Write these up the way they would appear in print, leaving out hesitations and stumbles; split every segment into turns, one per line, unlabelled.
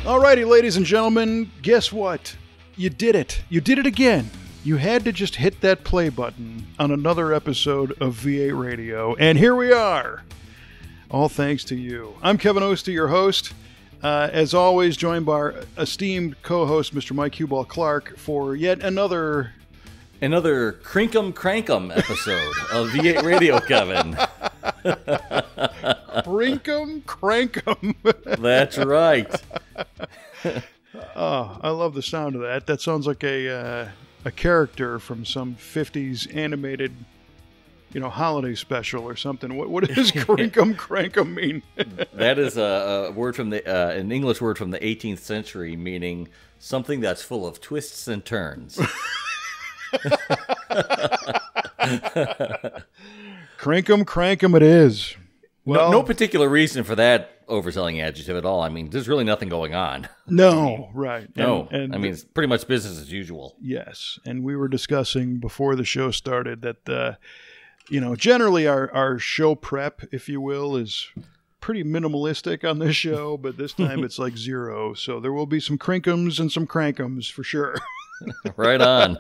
Alrighty, ladies and gentlemen, guess what? You did it. You did it again. You had to just hit that play button on another episode of V8 Radio, and here we are. All thanks to you. I'm Kevin Oster, your host. As always, joined by our esteemed co-host, Mr. Mike Huball Clark, for yet another
Crinkum Crankum episode of V8 Radio, Kevin.
Crinkum Crankum.
That's right.
Oh, I love the sound of that. That sounds like a character from some 50s animated, holiday special or something. What does Crinkum Crankum mean?
That is a word from an English word from the 18th century, meaning something that's full of twists and turns.
Crinkum Crankum it is. Well,
no particular reason for that overselling adjective at all. I mean, there's really nothing going on.
No, right.
No, I mean, it's pretty much business as usual.
Yes, and we were discussing before the show started that, generally our show prep, if you will, is pretty minimalistic on this show, but this time it's like zero. So there will be some crinkums and some crankums for sure.
Right on.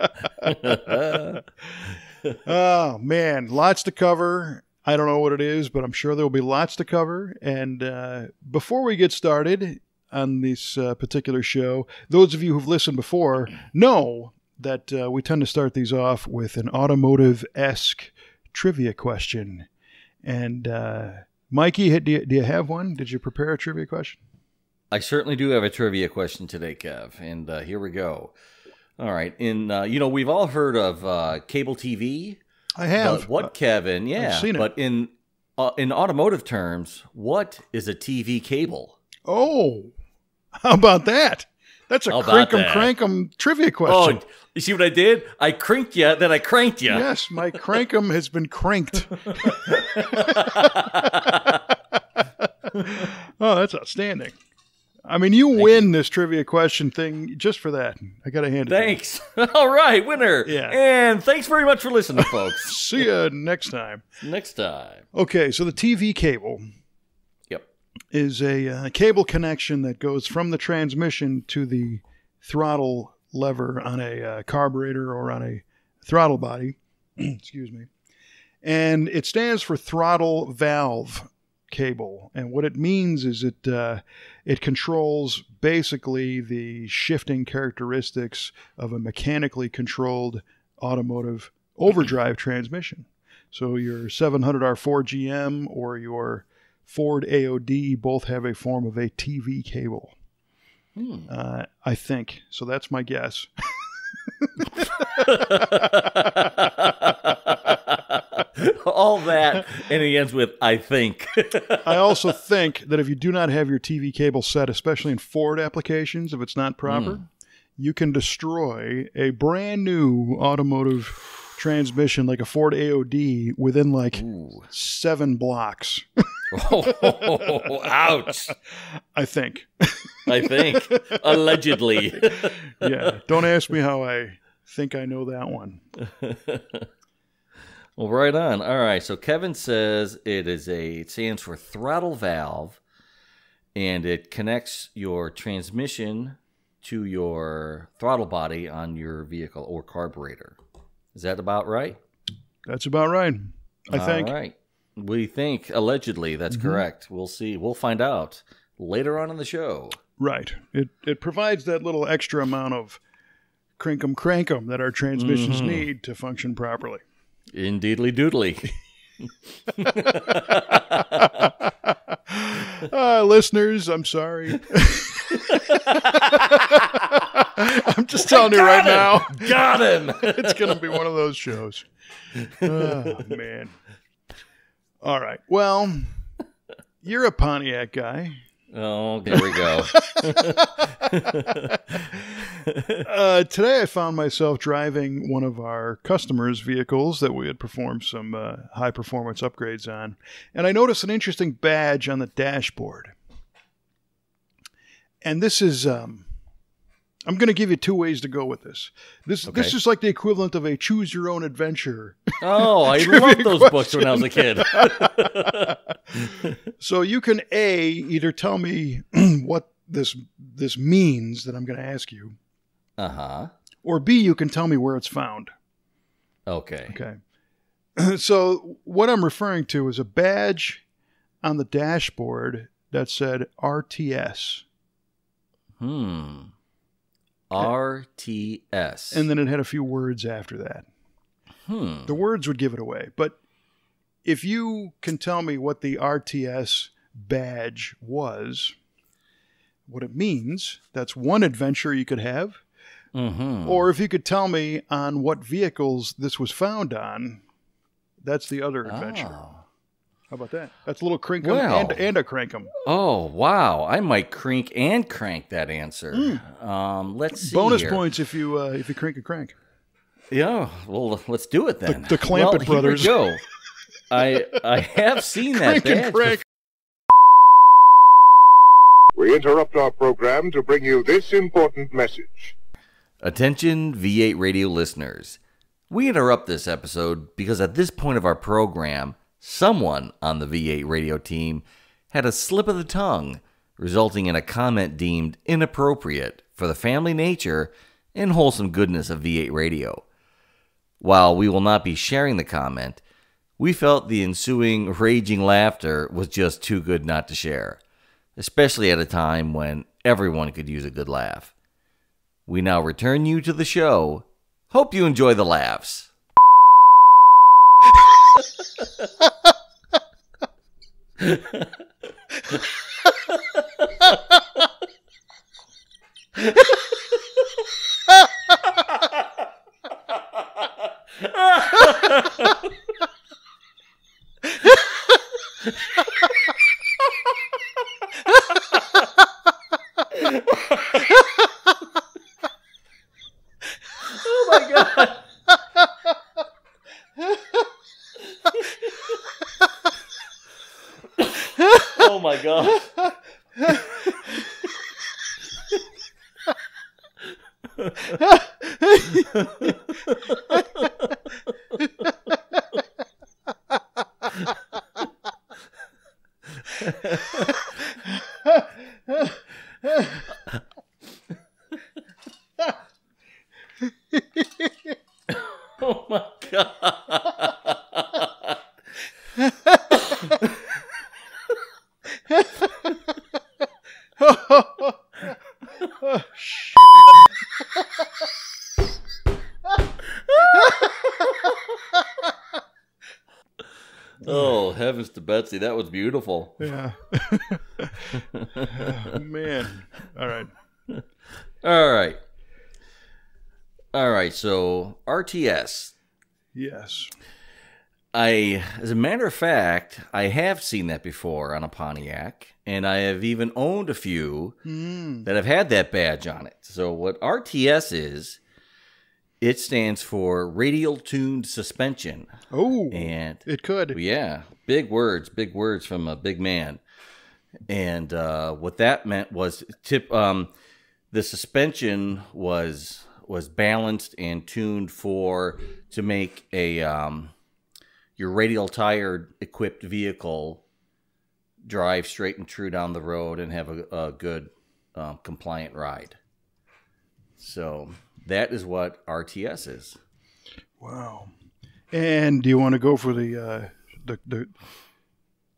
Oh, man, lots to cover. I don't know what it is, but I'm sure there will be lots to cover. And before we get started on this particular show, those of you who've listened before know that we tend to start these off with an automotive-esque trivia question. And Mikey, do you have one? Did you prepare a trivia question?
I certainly do have a trivia question today, Kev, and here we go. All right. We've all heard of cable TV.
I have.
But what, Kevin? Yeah.
I've seen it.
But in automotive terms, what is a TV cable?
Oh, how about that? That's a crinkum crankum trivia question.
Oh, you see what I did? I crinked you, then I cranked you.
Yes, my crankum has been cranked. Oh, that's outstanding. I mean, you win this trivia question thing just for that. I got to hand it
Thanks. All right, winner.
Yeah.
And thanks very much for listening, folks.
See you next time.
Next time.
Okay, so the TV cable is a cable connection that goes from the transmission to the throttle lever on a carburetor or on a throttle body. Excuse me. And it stands for throttle valve cable, and what it means is it controls basically the shifting characteristics of a mechanically controlled automotive overdrive transmission. So your 700R4 GM or your Ford AOD both have a form of a TV cable. I think so. That's my guess.
All that, and he ends with, I think.
I also think that if you do not have your TV cable set, especially in Ford applications, if it's not proper, you can destroy a brand new automotive transmission like a Ford AOD within 7 blocks.
Oh, ouch.
I think.
Allegedly.
Yeah, don't ask me how I think I know that one.
Well, right on. All right. So Kevin says it stands for throttle valve, and it connects your transmission to your throttle body on your vehicle or carburetor. Is that about right?
That's about right. I think.
All right. We think, allegedly, that's correct. We'll see. We'll find out later on in the show.
Right. It provides that little extra amount of crinkum crankum that our transmissions need to function properly.
Indeedly doodly.
Listeners, I'm sorry. I'm just telling you right now.
Got him.
It's going to be one of those shows. Oh, man. All right. Well, you're a Pontiac guy.
Oh, there we go.
Today I found myself driving one of our customers' vehicles that we had performed some high-performance upgrades on, and I noticed an interesting badge on the dashboard. And this is... I'm going to give you 2 ways to go with this. This is like the equivalent of a choose-your-own-adventure.
Oh, I loved those books when I was a kid.
So you can, A, either tell me what this means that I'm going to ask you.
Uh-huh.
Or B, you can tell me where it's found.
Okay.
Okay. So what I'm referring to is a badge on the dashboard that said RTS.
RTS.
And then it had a few words after that. The words would give it away. But if you can tell me what the RTS badge was, what it means, that's one adventure you could have. Or if you could tell me on what vehicles this was found on, that's the other adventure. How about that? That's a little crinkum and a crankum.
Oh, wow. I might crink and crank that answer. Let's see.
Bonus
here.
points if you crink and crank.
Yeah, well, let's do it then.
The Clampett brothers.
Here we go. I have seen that badge.
We interrupt our program to bring you this important message.
Attention V8 radio listeners. We interrupt this episode because at this point of our program, someone on the V8 radio team had a slip of the tongue, resulting in a comment deemed inappropriate for the family nature and wholesome goodness of V8 radio. While we will not be sharing the comment, we felt the ensuing raging laughter was just too good not to share, especially at a time when everyone could use a good laugh. We now return you to the show. Hope you enjoy the laughs. Oh my God. Oh my God. Oh my God. Oh, heavens to Betsy, that was beautiful.
Yeah. Oh, man. All right. All right, so RTS. Yes.
As a matter of fact, I have seen that before on a Pontiac, and I have even owned a few that have had that badge on it. So what RTS is, it stands for radial tuned suspension.
Oh,
and
it could.
Yeah, big words from a big man. And what that meant was the suspension was balanced and tuned to make a your radial tire equipped vehicle drive straight and true down the road and have a good compliant ride. So that is what RTS is.
Wow. And do you want to go for the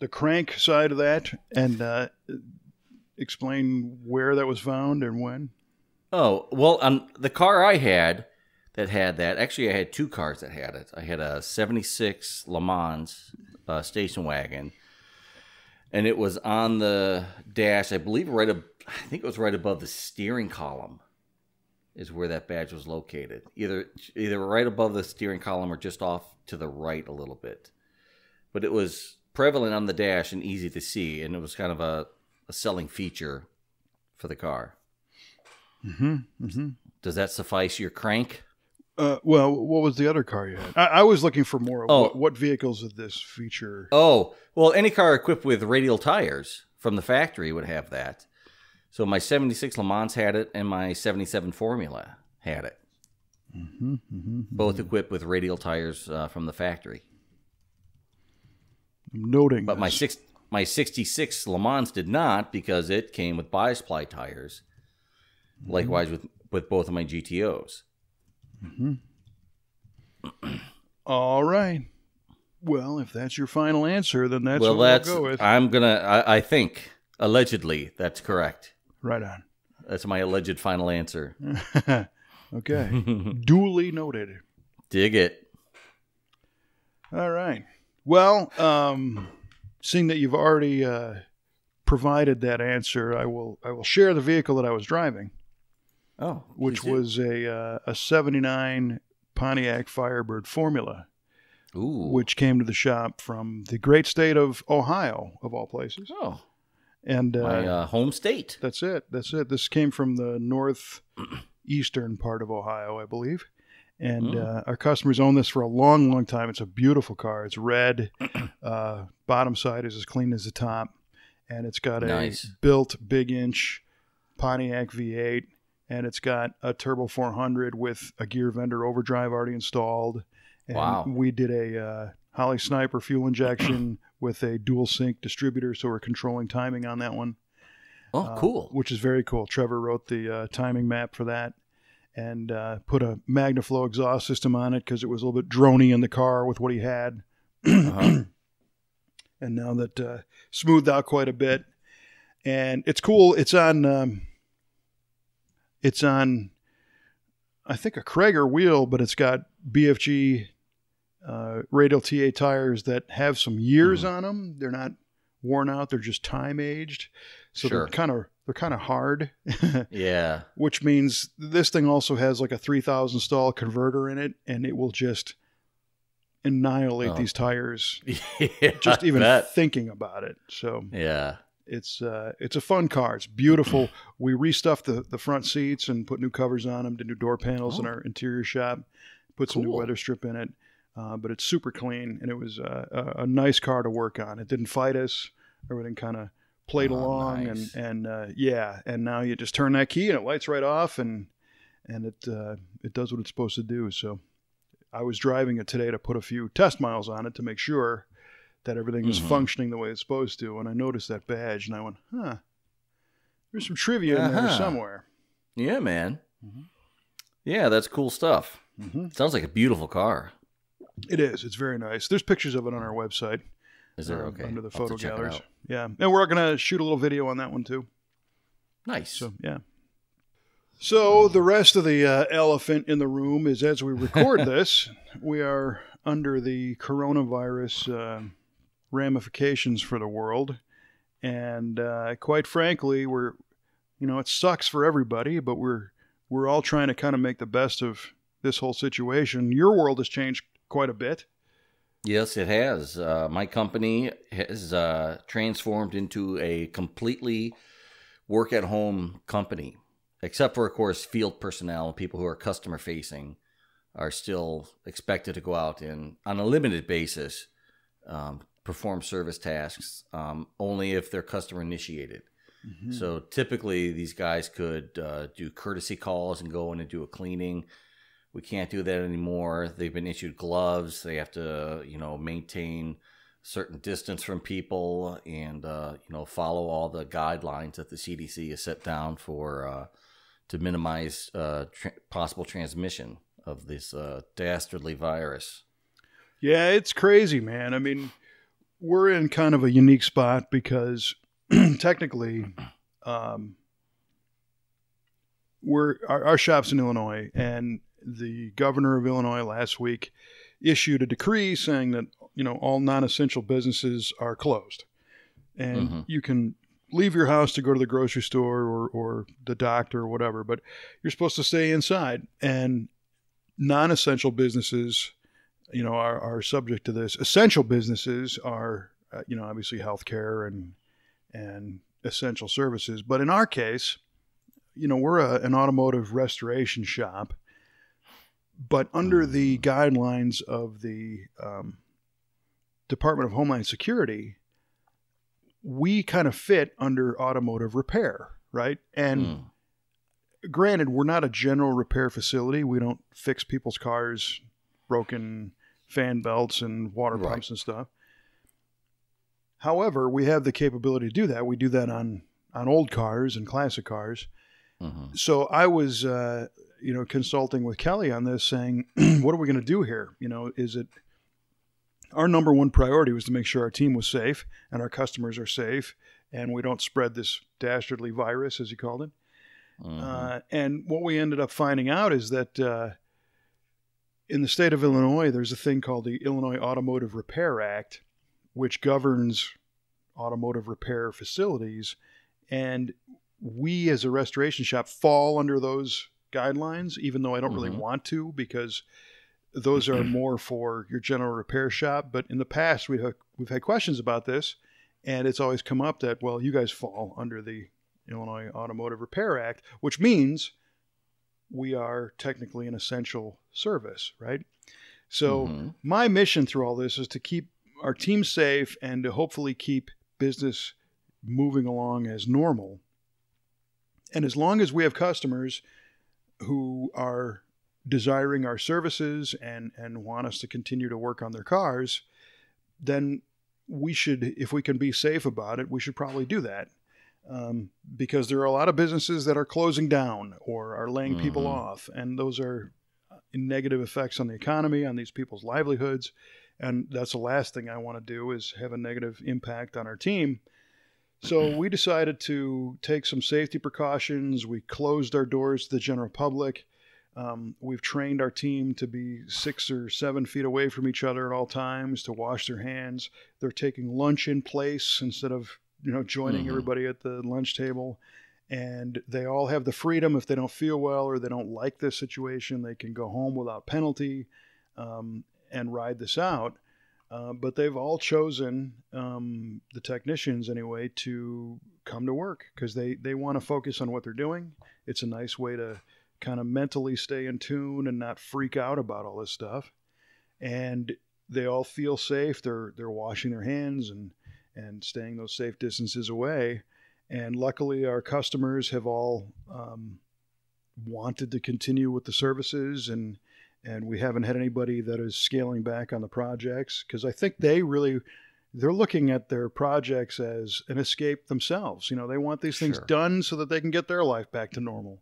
crank side of that and explain where that was found and when?
Oh, well, the car I had that had that, actually I had two cars that had it. I had a 76 Le Mans station wagon, and it was on the dash, I believe I think it was right above the steering column is where that badge was located. Either right above the steering column or just off to the right a little bit. But it was prevalent on the dash and easy to see, and it was kind of a selling feature for the car. Does that suffice your crank?
Well, what was the other car you had? I was looking for more. What vehicles did this feature?
Oh, well, any car equipped with radial tires from the factory would have that. So my 76 Le Mans had it, and my 77 Formula had it. Both equipped with radial tires from the factory.
I'm noting
but
this.
My 66 Le Mans did not because it came with bias ply tires. Likewise with both of my GTOs.
All right. Well, if that's your final answer, then that's what we'll go with.
I think, allegedly, that's correct.
Right on.
That's my alleged final answer.
Okay. Duly noted.
Dig it.
All right. Well, seeing that you've already provided that answer, I will share the vehicle that I was driving.
Oh,
which was a 79 Pontiac Firebird Formula.
Ooh.
Which came to the shop from the great state of Ohio, of all places.
Oh.
And
my home state.
That's it. This came from the northeastern part of Ohio, I believe. And our customers own this for a long, long time. It's a beautiful car. It's red. Bottom side is as clean as the top. And it's got a built big inch Pontiac V8. And it's got a Turbo 400 with a gear vendor overdrive already installed. And
wow.
We did a Holly Sniper fuel injection with a dual sync distributor, so we're controlling timing on that one.
Oh, cool.
Which is very cool. Trevor wrote the timing map for that and put a MagnaFlow exhaust system on it because it was a little bit drony in the car with what he had. And now that smoothed out quite a bit. And it's cool. It's on I think, a Krager wheel, but it's got BFG radial TA tires that have some years on them. They're not worn out; they're just time aged, so they're kind of hard.
Yeah,
which means this thing also has like a 3,000 stall converter in it, and it will just annihilate these tires.
Yeah,
just even thinking about it. So
yeah.
It's a fun car. It's beautiful. We restuffed the front seats and put new covers on them, did new door panels in our interior shop, put some new weather strip in it. But it's super clean, and it was a nice car to work on. It didn't fight us. Everything kind of played along,
nice.
and now you just turn that key and it lights right off, and it does what it's supposed to do. So I was driving it today to put a few test miles on it to make sure that everything is functioning the way it's supposed to. And I noticed that badge, and I went, there's some trivia in there somewhere.
Yeah, man. Yeah, that's cool stuff. Sounds like a beautiful car.
It is. It's very nice. There's pictures of it on our website.
Is there? Okay.
Under the photo galleries. Yeah. And we're going to shoot a little video on that one, too.
Nice.
So, yeah. So the rest of the elephant in the room is, as we record this, we are under the coronavirus ramifications for the world, and quite frankly, it sucks for everybody, but we're all trying to kind of make the best of this whole situation. Your world has changed quite a bit.
Yes, it has. My company has transformed into a completely work-at-home company, except for, of course, field personnel and people who are customer-facing are still expected to go out and, on a limited basis, perform service tasks only if they're customer initiated. So typically these guys could do courtesy calls and go in and do a cleaning. We can't do that anymore. They've been issued gloves. They have to, maintain certain distance from people and, follow all the guidelines that the CDC has set down for to minimize possible transmission of this dastardly virus.
Yeah, it's crazy, man. I mean, we're in kind of a unique spot because technically our shop's in Illinois, and the governor of Illinois last week issued a decree saying that, all non-essential businesses are closed. And you can leave your house to go to the grocery store or the doctor or whatever, but you're supposed to stay inside. And non-essential businesses, are subject to this. Essential businesses are, obviously healthcare and essential services. But in our case, we're an automotive restoration shop, but under the guidelines of the Department of Homeland Security, we kind of fit under automotive repair, right? And granted, we're not a general repair facility. We don't fix people's cars, broken fan belts and water pumps and stuff. However, we have the capability to do that. We do that on old cars and classic cars.
Mm-hmm.
So I was, consulting with Kelly on this, saying, what are we going to do here? Is it our number one priority was to make sure our team was safe and our customers are safe and we don't spread this dastardly virus, as you called it.
Mm-hmm.
And what we ended up finding out is that in the state of Illinois, there's a thing called the Illinois Automotive Repair Act, which governs automotive repair facilities. And we, as a restoration shop, fall under those guidelines, even though I don't really want to, because those are more for your general repair shop. But in the past, we've had questions about this, and it's always come up that, well, you guys fall under the Illinois Automotive Repair Act, which means we are technically an essential service, right? So my mission through all this is to keep our team safe and to hopefully keep business moving along as normal. And as long as we have customers who are desiring our services and want us to continue to work on their cars, then we should, if we can be safe about it, we should probably do that. Because there are a lot of businesses that are closing down or are laying people off, and those are negative effects on the economy, on these people's livelihoods. And that's the last thing I want to do, is have a negative impact on our team. So we decided to take some safety precautions. We closed our doors to the general public. We've trained our team to be 6 or 7 feet away from each other at all times, to wash their hands. They're taking lunch in place instead of joining everybody at the lunch table. And they all have the freedom, if they don't feel well or they don't like this situation, they can go home without penalty and ride this out. But they've all chosen, the technicians anyway, to come to work because they want to focus on what they're doing. It's a nice way to kind of mentally stay in tune and not freak out about all this stuff. And they all feel safe. They're washing their hands and staying those safe distances away. And luckily, our customers have all wanted to continue with the services, and we haven't had anybody that is scaling back on the projects, because I think they're looking at their projects as an escape themselves. They want these things done so that they can get their life back to normal.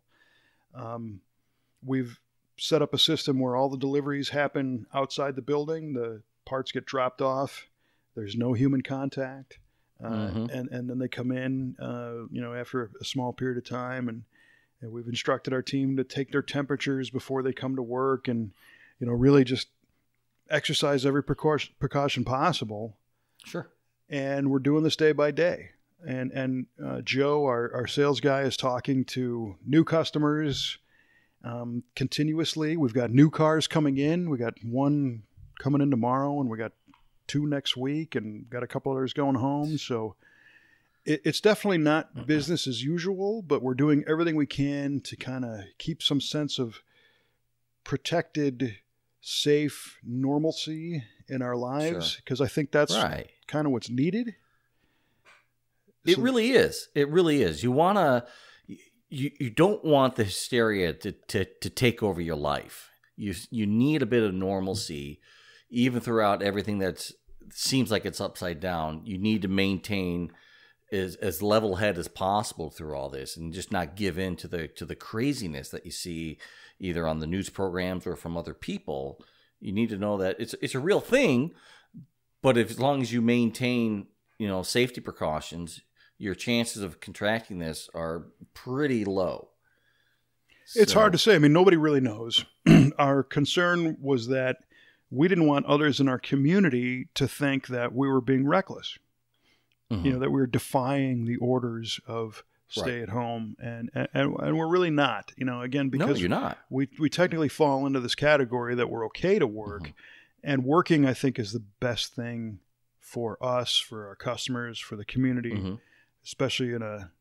We've set up a system where all the deliveries happen outside the building. The parts get dropped off. There's no human contact. And then they come in, after a small period of time, and we've instructed our team to take their temperatures before they come to work, and really just exercise every precaution possible.
Sure.
And we're doing this day by day. And Joe, our sales guy, is talking to new customers continuously. We've got new cars coming in. We got one coming in tomorrow, and we got 2 next week, and got a couple others going home. So it's definitely not business as usual, but we're doing everything we can to kind of keep some sense of protected, safe normalcy in our lives, because I think that's kind of what's needed.
It really is. It really is. You don't want the hysteria to take over your life. You need a bit of normalcy. Even throughout everything that seems like it's upside down, you need to maintain as level head as possible through all this, and just not give in to the craziness that you see either on the news programs or from other people. You need to know that it's a real thing, but as long as you maintain safety precautions, your chances of contracting this are pretty low.
It's hard to say. I mean, nobody really knows. Our concern was that we didn't want others in our community to think that we were being reckless, that we were defying the orders of stay at home. And we're really not, again, because
you're not.
We technically fall into this category that we're okay to work. And working, I think, is the best thing for us, for our customers, for the community, especially in a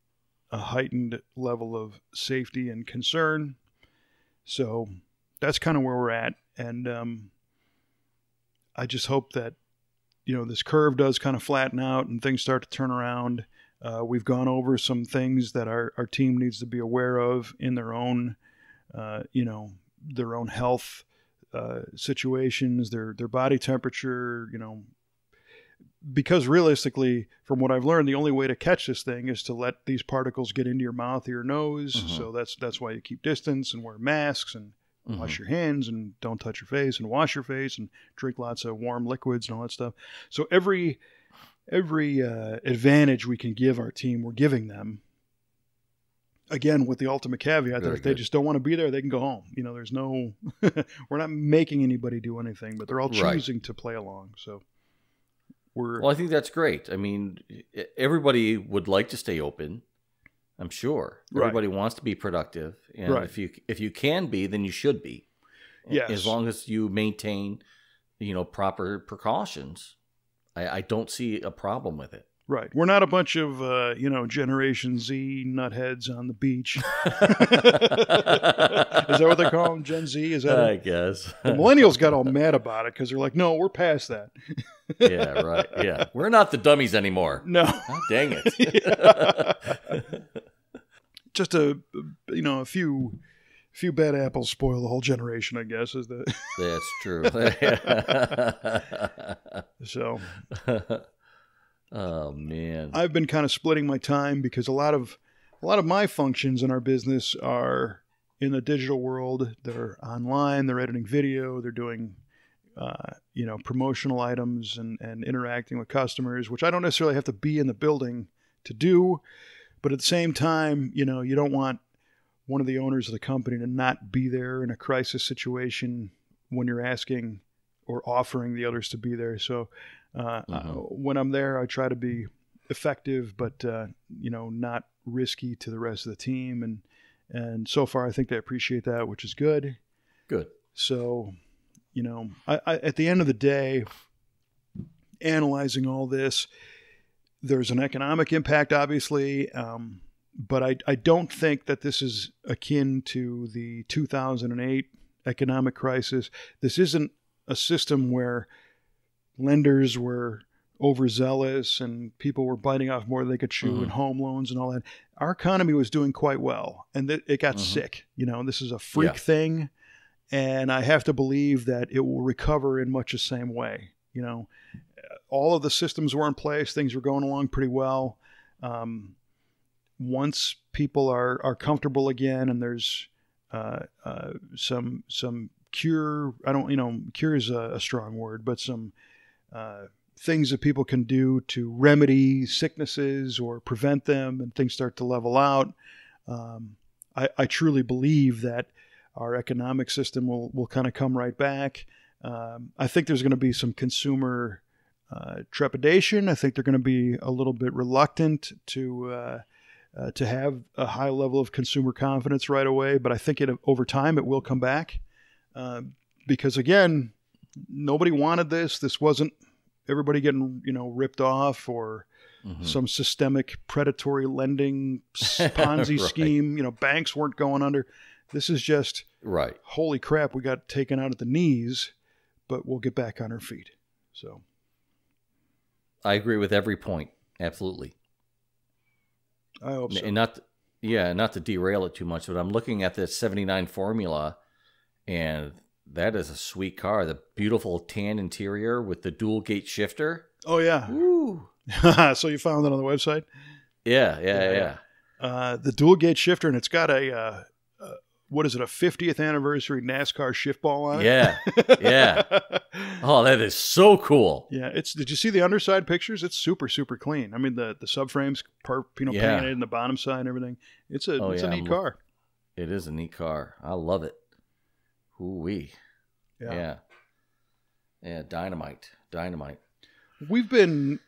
heightened level of safety and concern. So that's kind of where we're at. And I just hope that, this curve does kind of flatten out and things start to turn around. We've gone over some things that our team needs to be aware of in their own, their own health situations, their body temperature, because realistically, from what I've learned, the only way to catch this thing is to let these particles get into your mouth or your nose. Mm-hmm. So that's why you keep distance and wear masks and wash your hands and don't touch your face and wash your face and drink lots of warm liquids and all that stuff. So every advantage we can give our team, we're giving them. Again, with the ultimate caveat that if they just don't want to be there, they can go home. You know, there's no, we're not making anybody do anything, but they're all choosing to play along. So
well, I think that's great. I mean, everybody would like to stay open. I'm sure everybody wants to be productive, and if you can be, then you should be.
Yes,
as long as you maintain, proper precautions. I don't see a problem with it.
Right. We're not a bunch of, Generation Z nutheads on the beach. Is that what they call them? Gen Z? Is that
I guess.
The millennials got all mad about it because they're like, no, we're past that.
Yeah, right. Yeah. We're not the dummies anymore.
No.
Oh, dang it.
Just a few bad apples spoil the whole generation, I guess.
That's true.
So...
Oh man,
I've been kind of splitting my time because a lot of my functions in our business are in the digital world. They're online. They're editing video. They're doing, promotional items and interacting with customers, which I don't necessarily have to be in the building to do. But at the same time, you don't want one of the owners of the company to not be there in a crisis situation when you're asking or offering the others to be there. So. When I'm there, I try to be effective, but not risky to the rest of the team. And so far, I think they appreciate that, which is good.
Good.
So, I at the end of the day, analyzing all this, there's an economic impact, obviously, but I don't think that this is akin to the 2008 economic crisis. This isn't a system where lenders were overzealous and people were biting off more than they could chew and home loans and all that. Our economy was doing quite well, and it got sick. This is a freak thing, and I have to believe that it will recover in much the same way. All of the systems were in place. Things were going along pretty well. Once people are comfortable again and there's some cure, cure is a strong word, but some things that people can do to remedy sicknesses or prevent them, and things start to level out. I truly believe that our economic system will kind of come right back. I think there's going to be some consumer trepidation. I think they're going to be a little bit reluctant to have a high level of consumer confidence right away. But I think over time it will come back because, again, nobody wanted this. This wasn't everybody getting, ripped off or some systemic predatory lending Ponzi scheme. Banks weren't going under. This is just, holy crap, we got taken out at the knees, but we'll get back on our feet. So
I agree with every point. Absolutely.
I hope so.
And not to derail it too much, but I'm looking at this 79 Formula, and that is a sweet car. The beautiful tan interior with the dual gate shifter.
Oh, yeah.
Woo.
So you found that on the website?
Yeah.
The dual gate shifter, and it's got a 50th anniversary NASCAR shift ball on it?
Yeah. Oh, that is so cool.
Yeah, did you see the underside pictures? It's super, super clean. I mean, the subframe's painted and the bottom side and everything. It's a neat car.
It is a neat car. I love it. Ooh-wee. Yeah. Dynamite.
We've been,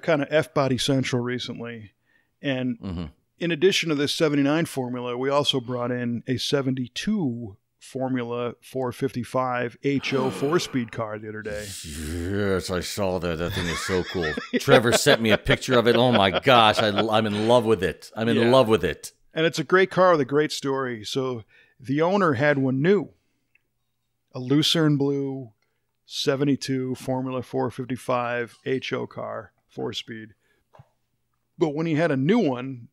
kind of F-body central recently. And in addition to this 79 Formula, we also brought in a 72 Formula 455 HO 4-speed car the other day.
Yes, I saw that. That thing is so cool. Trevor sent me a picture of it. Oh, my gosh. I'm in love with it. I'm in love with it.
And it's a great car with a great story. So the owner had one new. A Lucerne Blue 72 Formula 455 HO car, 4-speed. But when he had a new one,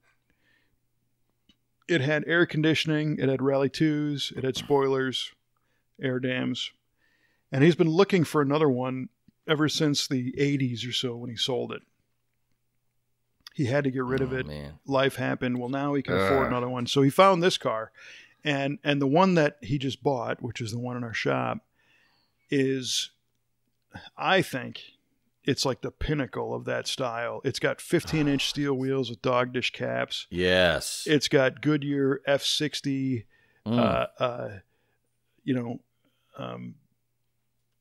it had air conditioning, it had Rally 2s, it had spoilers, air dams. And he's been looking for another one ever since the 80s or so when he sold it. He had to get rid of it.
Man.
Life happened. Well, now he can afford another one. So he found this car. And the one that he just bought, which is the one in our shop, is, I think, it's like the pinnacle of that style. It's got 15-inch steel wheels with dog dish caps.
Yes.
It's got Goodyear F60,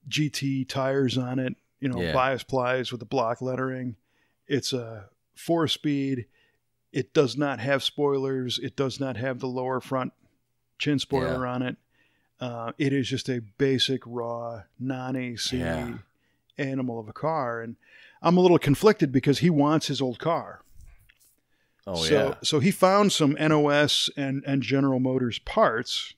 GT tires on it, bias plies with the block lettering. It's a 4-speed. It does not have spoilers. It does not have the lower front chin spoiler on it. It is just a basic, raw, non-AC animal of a car. And I'm a little conflicted because he wants his old car. So he found some NOS and General Motors parts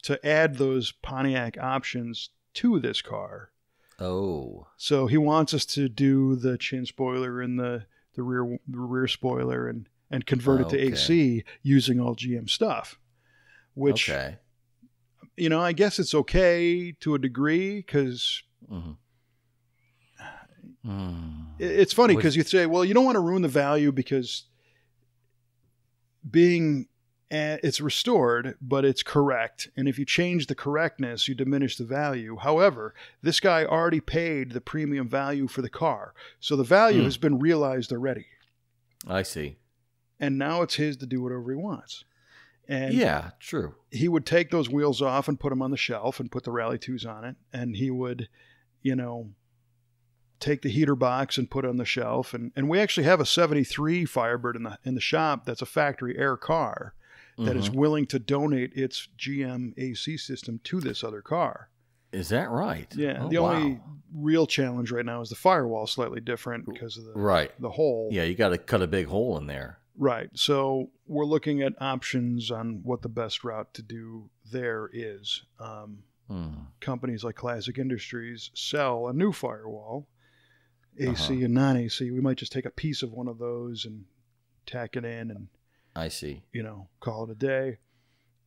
to add those Pontiac options to this car.
Oh.
So he wants us to do the chin spoiler and the rear spoiler and convert it to AC using all GM stuff. Which, I guess it's okay to a degree because it's funny because you say, well, you don't want to ruin the value because it's restored, but it's correct. And if you change the correctness, you diminish the value. However, this guy already paid the premium value for the car. So the value has been realized already.
I see.
And now it's his to do whatever he wants. And
yeah, true.
He would take those wheels off and put them on the shelf and put the Rally 2s on it. And he would, take the heater box and put it on the shelf. And we actually have a 73 Firebird in the shop that's a factory air car that is willing to donate its GM AC system to this other car.
Is that right?
Yeah. The only real challenge right now is the firewall slightly different because of the hole.
Yeah, you got to cut a big hole in there.
Right. So we're looking at options on what the best route to do there is. Companies like Classic Industries sell a new firewall, AC and non-AC. We might just take a piece of one of those and tack it in and
I see.
Call it a day.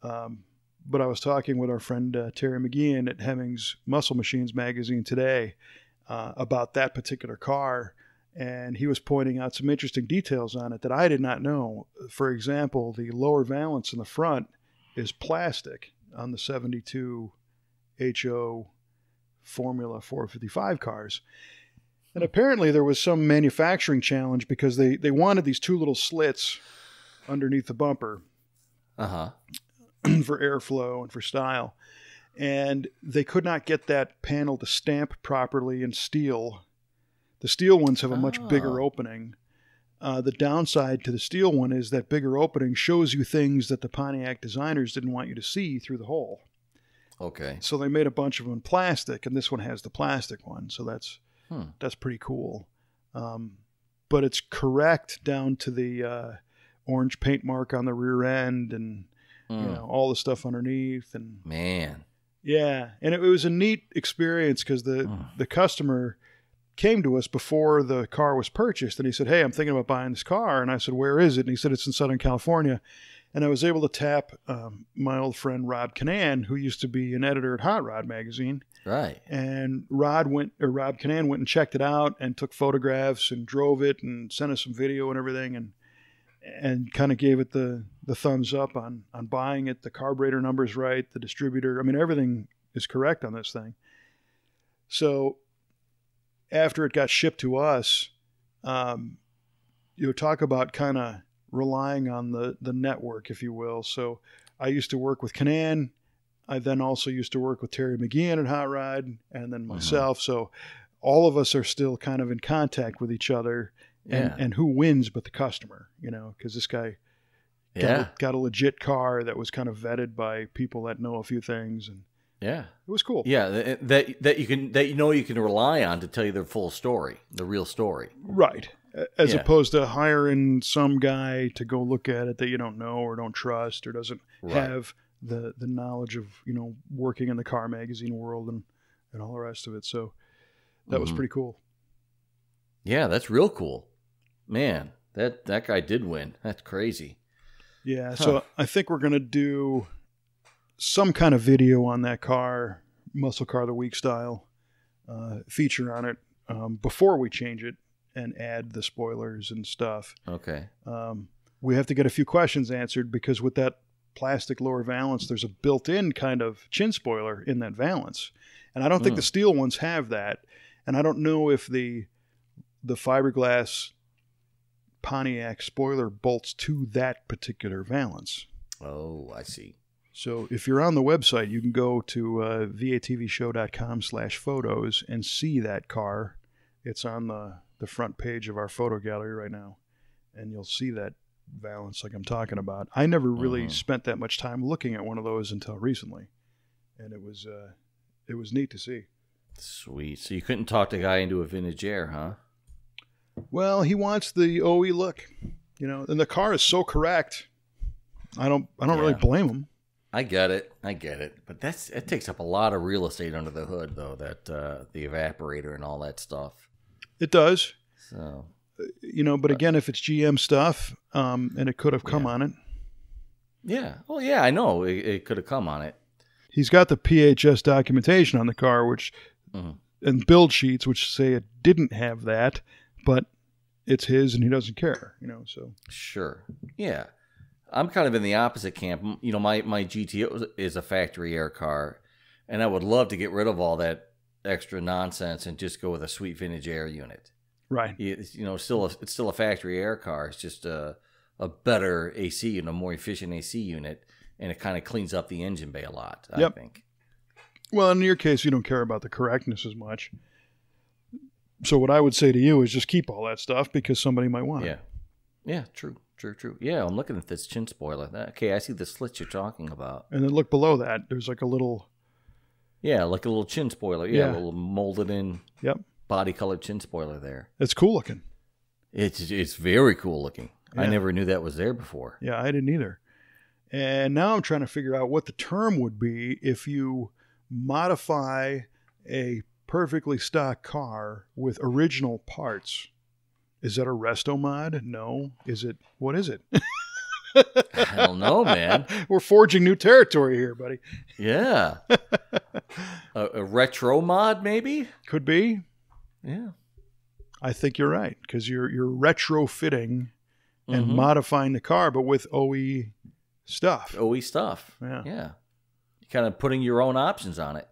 But I was talking with our friend Terry McGeehan at Hemmings Muscle Machines magazine today about that particular car. And he was pointing out some interesting details on it that I did not know. For example, the lower valance in the front is plastic on the 72 HO Formula 455 cars. And apparently there was some manufacturing challenge because they wanted these two little slits underneath the bumper for airflow and for style. And they could not get that panel to stamp properly in steel. The steel ones have a much bigger opening. The downside to the steel one is that bigger opening shows you things that the Pontiac designers didn't want you to see through the hole.
Okay.
So they made a bunch of them in plastic, and this one has the plastic one. So that's pretty cool. But it's correct down to the orange paint mark on the rear end and all the stuff underneath. And
man.
Yeah. And it was a neat experience because the customer came to us before the car was purchased, and he said, "Hey, I'm thinking about buying this car." And I said, "Where is it?" And he said, "It's in Southern California." And I was able to tap my old friend Rob Canan, who used to be an editor at Hot Rod magazine.
Right.
And Rob Canan went and checked it out and took photographs and drove it and sent us some video and everything, and kind of gave it the thumbs up on buying it. The carburetor number's right, the distributor. I mean, everything is correct on this thing. So after it got shipped to us, talk about kind of relying on the network, if you will. So I used to work with Canan. I then also used to work with Terry McGeehan at Hot Rod, and then myself. So all of us are still kind of in contact with each other. And who wins but the customer, because this guy got a legit car that was kind of vetted by people that know a few things. And it was cool.
Yeah, that you can rely on to tell you the full story, the real story.
Right. As opposed to hiring some guy to go look at it that you don't know or don't trust or doesn't have the knowledge of, working in the car magazine world and all the rest of it. So that was pretty cool.
Yeah, that's real cool. Man, that guy did win. That's crazy.
Yeah, so I think we're going to do some kind of video on that car, Muscle Car of the Week style, feature on it before we change it and add the spoilers and stuff.
Okay.
We have to get a few questions answered because with that plastic lower valance, there's a built-in kind of chin spoiler in that valance. And I don't think the steel ones have that. And I don't know if the fiberglass Pontiac spoiler bolts to that particular valance.
Oh, I see.
So if you're on the website, you can go to vatvshow.com/photos and see that car. It's on the front page of our photo gallery right now. And you'll see that valance like I'm talking about. I never really spent that much time looking at one of those until recently. And it was neat to see.
Sweet. So you couldn't talk the guy into a vintage air, huh?
Well, he wants the OE look, and the car is so correct. I don't really blame him.
I get it. But it takes up a lot of real estate under the hood, though, that the evaporator and all that stuff.
It does.
So,
but again, if it's GM stuff, and it could have come on it.
Yeah. Well, yeah, I know it could have come on it.
He's got the PHS documentation on the car, which and build sheets, which say it didn't have that, but it's his and he doesn't care, so.
Sure. Yeah. I'm kind of in the opposite camp. My GTO is a factory air car, and I would love to get rid of all that extra nonsense and just go with a sweet vintage air unit.
Right.
It's still a factory air car. It's just a better AC and a more efficient AC unit, and it kind of cleans up the engine bay a lot, I think.
Well, in your case, you don't care about the correctness as much. So what I would say to you is just keep all that stuff because somebody might want it.
Yeah, true. Yeah, I'm looking at this chin spoiler. Okay, I see the slits you're talking about.
And then look below that. There's like a little...
Yeah, like a little chin spoiler. Yeah, a little molded in body colored chin spoiler there.
It's cool looking.
It's very cool looking. Yeah. I never knew that was there before.
Yeah, I didn't either. And now I'm trying to figure out what the term would be if you modify a perfectly stock car with original parts. Is that a resto mod? No. What is it?
I don't know, man.
We're forging new territory here, buddy.
Yeah. a retro mod, maybe?
Could be.
Yeah.
I think you're right, because you're retrofitting and modifying the car, but with OE stuff.
OE stuff. Yeah. You're kind of putting your own options on it.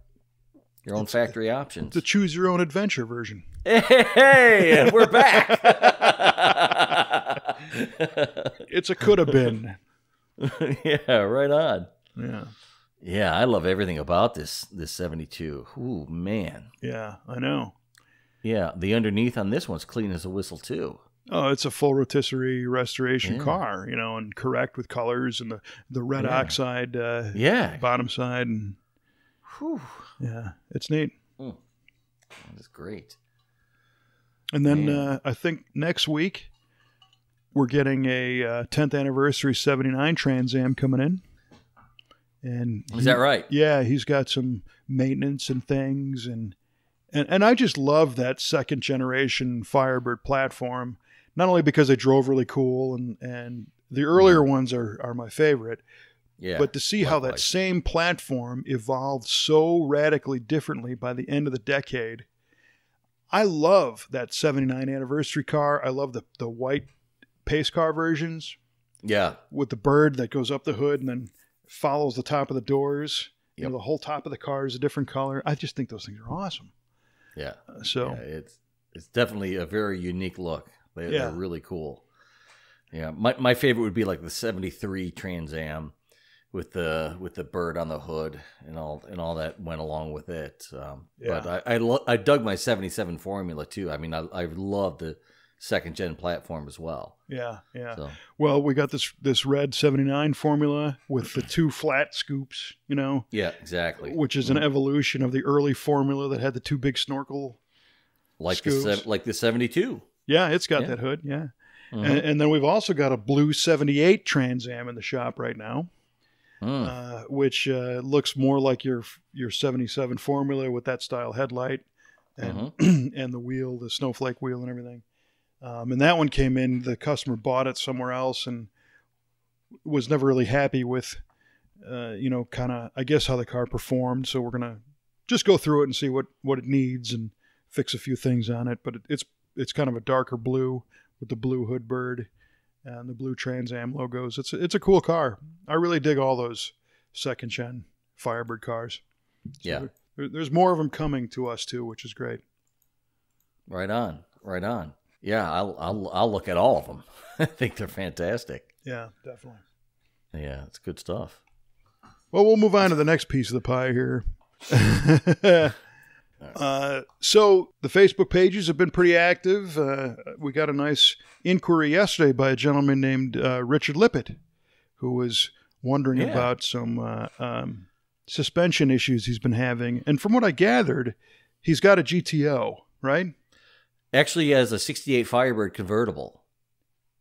Your own factory options.
The choose your own adventure version.
Hey, and we're back.
It's a could have been.
Yeah, right on.
Yeah.
Yeah, I love everything about this 72. Ooh, man.
Yeah, I know.
Yeah, the underneath on this one's clean as a whistle too.
Oh, it's a full rotisserie restoration car, and correct with colors and the red oxide bottom side. And yeah, it's neat.
That's great.
And then I think next week we're getting a 10th anniversary 79 Trans Am coming in. And
is that right?
Yeah, he's got some maintenance and things, and I just love that second generation Firebird platform. Not only because they drove really cool, and the earlier ones are my favorite, but to see how that same platform evolved so radically differently by the end of the decade. I love that 79 anniversary car. I love the white pace car versions.
Yeah, with
the bird that goes up the hood and then follows the top of the doors. Yep. The whole top of the car is a different color. I just think those things are awesome.
Yeah. It's definitely a very unique look. They're really cool. Yeah. My favorite would be like the 73 Trans Am with the bird on the hood and all that went along with it. But I dug my 77 Formula too. I mean, I love the second gen platform as well.
Yeah. So. Well, we got this red 79 Formula with the two flat scoops,
Yeah, exactly.
Which is an evolution of the early Formula that had the two big snorkel scoops.
Like the 72.
Yeah, it's got that hood, yeah. And then we've also got a blue 78 Trans Am in the shop right now, which looks more like your 77 Formula with that style headlight and and the wheel, the snowflake wheel and everything. And that one came in, the customer bought it somewhere else and was never really happy with, kind of, I guess, how the car performed. So we're going to just go through it and see what it needs and fix a few things on it, but it's kind of a darker blue with the blue hood bird and the blue Trans Am logos. It's a cool car. I really dig all those second gen Firebird cars. So
Yeah.
There's more of them coming to us too, which is great.
Right on. Right on. Yeah, I'll look at all of them. I think they're fantastic.
Yeah, definitely.
Yeah, it's good stuff.
Well, we'll move on to the next piece of the pie here. So the Facebook pages have been pretty active. We got a nice inquiry yesterday by a gentleman named Richard Lippett, who was wondering about some suspension issues he's been having. And from what I gathered, he's got a GTO, right?
Actually, he has a 68 Firebird convertible.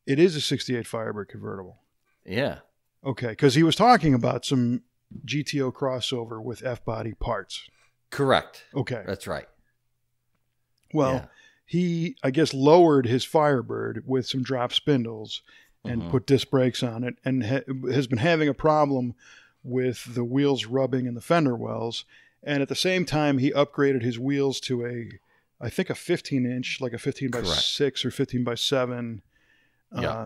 It is a 68 Firebird convertible.
Yeah.
Okay, because he was talking about some GTO crossover with F-body parts.
Correct.
Okay.
That's right.
Well, he, I guess, lowered his Firebird with some drop spindles and put disc brakes on it, and has been having a problem with the wheels rubbing in the fender wells. And at the same time, he upgraded his wheels to I think a 15-inch, like a 15 by 6 or 15 by 7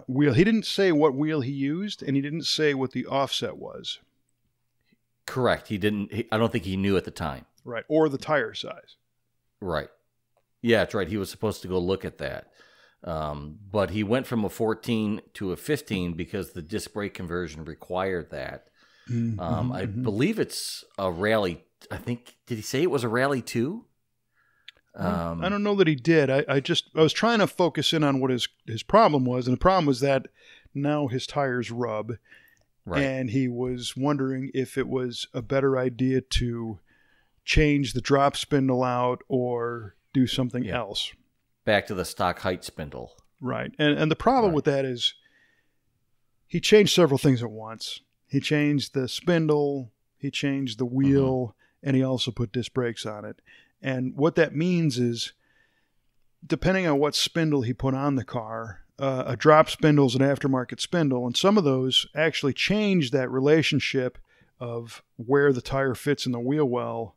wheel. He didn't say what wheel he used, and he didn't say what the offset was.
Correct. He didn't. I don't think he knew at the time.
Right. Or the tire size.
Right. Yeah, that's right. He was supposed to go look at that. But he went from a 14 to a 15 because the disc brake conversion required that. I believe it's a Rally. I think, did he say it was a Rally 2?
I don't know that he did. I was trying to focus in on what his problem was, and the problem was that now his tires rub. Right. And he was wondering if it was a better idea to change the drop spindle out or do something else.
Back to the stock height spindle.
Right. And the problem with that is he changed several things at once. He changed the spindle, he changed the wheel, and he also put disc brakes on it. And what that means is, depending on what spindle he put on the car, a drop spindle is an aftermarket spindle, and some of those actually change that relationship of where the tire fits in the wheel well,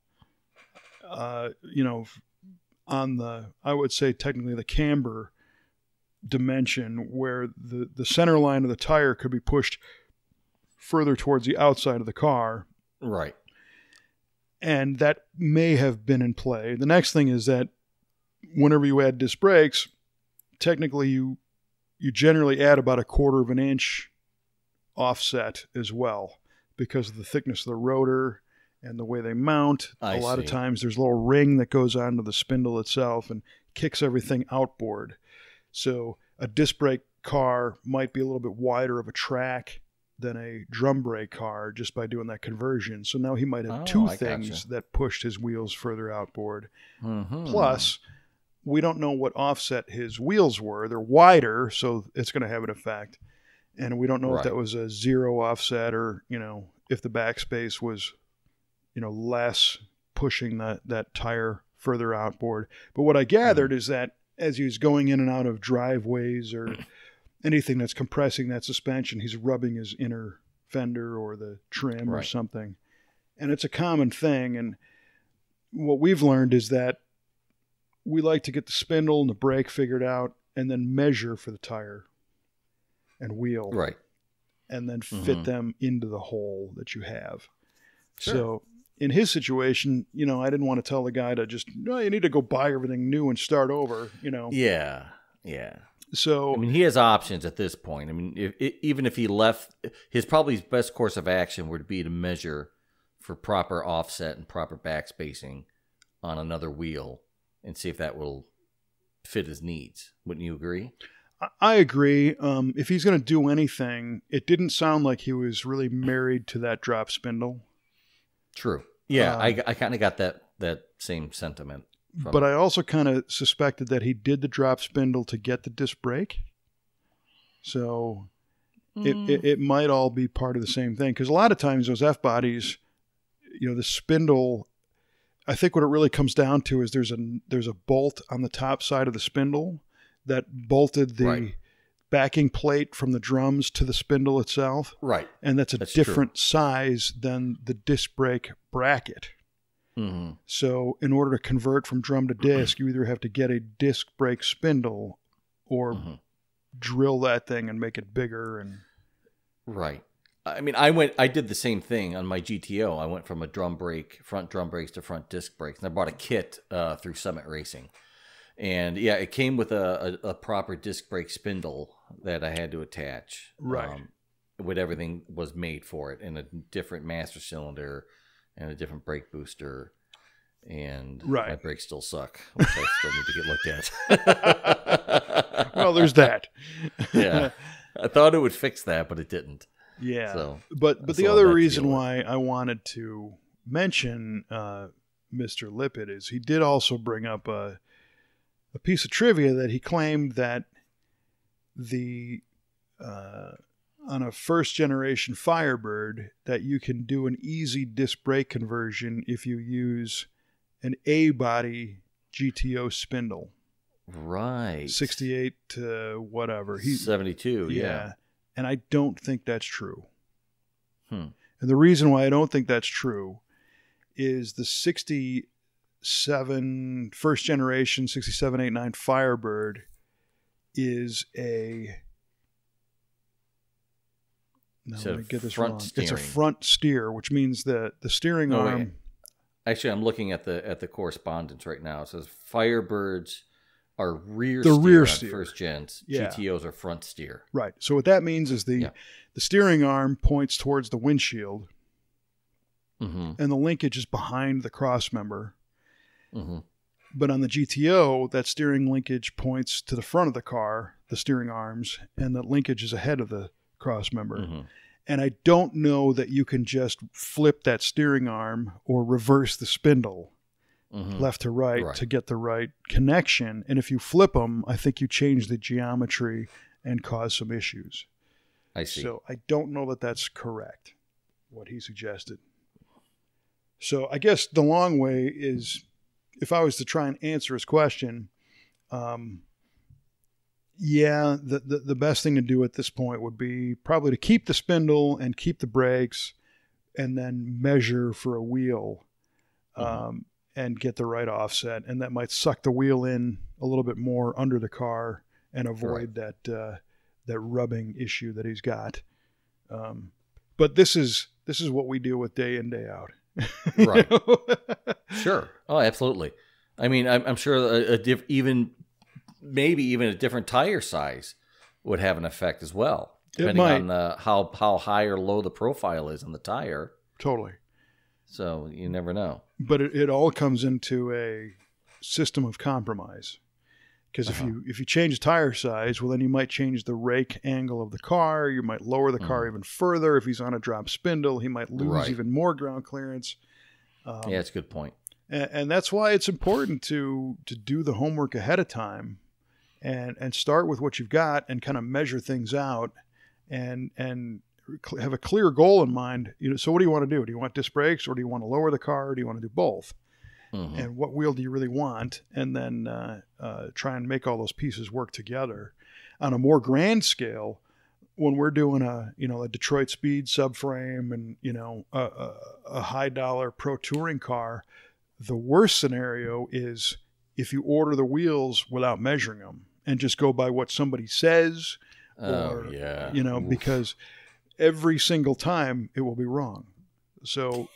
on the, I would say technically the camber dimension, where the center line of the tire could be pushed further towards the outside of the car.
Right.
And that may have been in play. The next thing is that whenever you add disc brakes, technically you generally add about 1/4 of an inch offset as well, because of the thickness of the rotor and the way they mount. A lot of times there's a little ring that goes onto the spindle itself and kicks everything outboard. So a disc brake car might be a little bit wider of a track than a drum brake car just by doing that conversion. So now he might have two things that pushed his wheels further outboard. Plus, we don't know what offset his wheels were. They're wider, so it's going to have an effect. And we don't know if that was a 0 offset or, if the backspace was, less, pushing that tire further outboard. But what I gathered is that as he was going in and out of driveways or anything that's compressing that suspension, he's rubbing his inner fender or the trim or something. And it's a common thing. And what we've learned is that we like to get the spindle and the brake figured out and then measure for the tire and wheel.
Right.
And then fit them into the hole that you have. Sure. So in his situation, I didn't want to tell the guy to just, no, you need to go buy everything new and start over,
Yeah. Yeah.
So,
he has options at this point. Even if he left, his best course of action would be to measure for proper offset and proper backspacing on another wheel and see if that will fit his needs. Wouldn't you agree?
I agree. If he's going to do anything, it didn't sound like he was really married to that drop spindle.
True. Yeah, I kind of got that same sentiment.
But I also kind of suspected that he did the drop spindle to get the disc brake. So it might all be part of the same thing. Because a lot of times those F-bodies, the spindle, I think what it really comes down to is there's a bolt on the top side of the spindle that bolted the backing plate from the drums to the spindle itself.
Right.
And that's a different size than the disc brake bracket.
Mm-hmm.
So in order to convert from drum to disc, you either have to get a disc brake spindle or drill that thing and make it bigger. And
right. I mean, I did the same thing on my GTO. I went from a front drum brakes to front disc brakes, and I bought a kit through Summit Racing. And yeah, it came with a proper disc brake spindle that I had to attach.
Right.
With everything was made for it, and a different master cylinder and a different brake booster. And my brakes still suck, which I still need to get looked at.
Well, there's that.
Yeah. I thought it would fix that, but it didn't.
Yeah.
So,
but the other reason why I wanted to mention Mr. Lippitt is he did also bring up a piece of trivia that he claimed that on a first generation Firebird that you can do an easy disc brake conversion if you use an A-body GTO spindle.
Right.
68 to whatever.
72, yeah.
And I don't think that's true. And the reason why I don't think that's true is the 67 first generation 6789 Firebird is a let me get this wrong.
Steering.
It's a front steer, which means the steering arm.
Wait. Actually, I'm looking at the correspondence right now. It says Firebirds are rear steer. First gens. Yeah. GTOs are front steer.
Right. So what that means is the steering arm points towards the windshield, and the linkage is behind the cross member. But on the GTO, that steering linkage points to the front of the car, the steering arms, and the linkage is ahead of the cross member. And I don't know that you can just flip that steering arm or reverse the spindle left to right to get the right connection. And if you flip them, I think you change the geometry and cause some issues.
I see.
So I don't know that that's correct, what he suggested. So I guess the long way is, if I was to try and answer his question, the best thing to do at this point would be probably to keep the spindle and keep the brakes and then measure for a wheel and get the right offset. And that might suck the wheel in a little bit more under the car and avoid that rubbing issue that he's got. But this is what we deal with day in, day out.
Right. Sure. Oh, absolutely. I mean, I'm sure maybe even a different tire size would have an effect as well, depending on how high or low the profile is on the tire.
Totally.
So you never know.
But it all comes into a system of compromise. Because if you change the tire size, well, then you might change the rake angle of the car. You might lower the car even further. If he's on a drop spindle, he might lose even more ground clearance.
Yeah, that's a good point.
And that's why it's important to do the homework ahead of time and start with what you've got and kind of measure things out and have a clear goal in mind. So what do you want to do? Do you want disc brakes, or do you want to lower the car, or do you want to do both? And what wheel do you really want? And then try and make all those pieces work together. On a more grand scale, when we're doing a Detroit Speed subframe and a high dollar pro touring car, the worst scenario is if you order the wheels without measuring them and just go by what somebody says, because every single time it will be wrong. So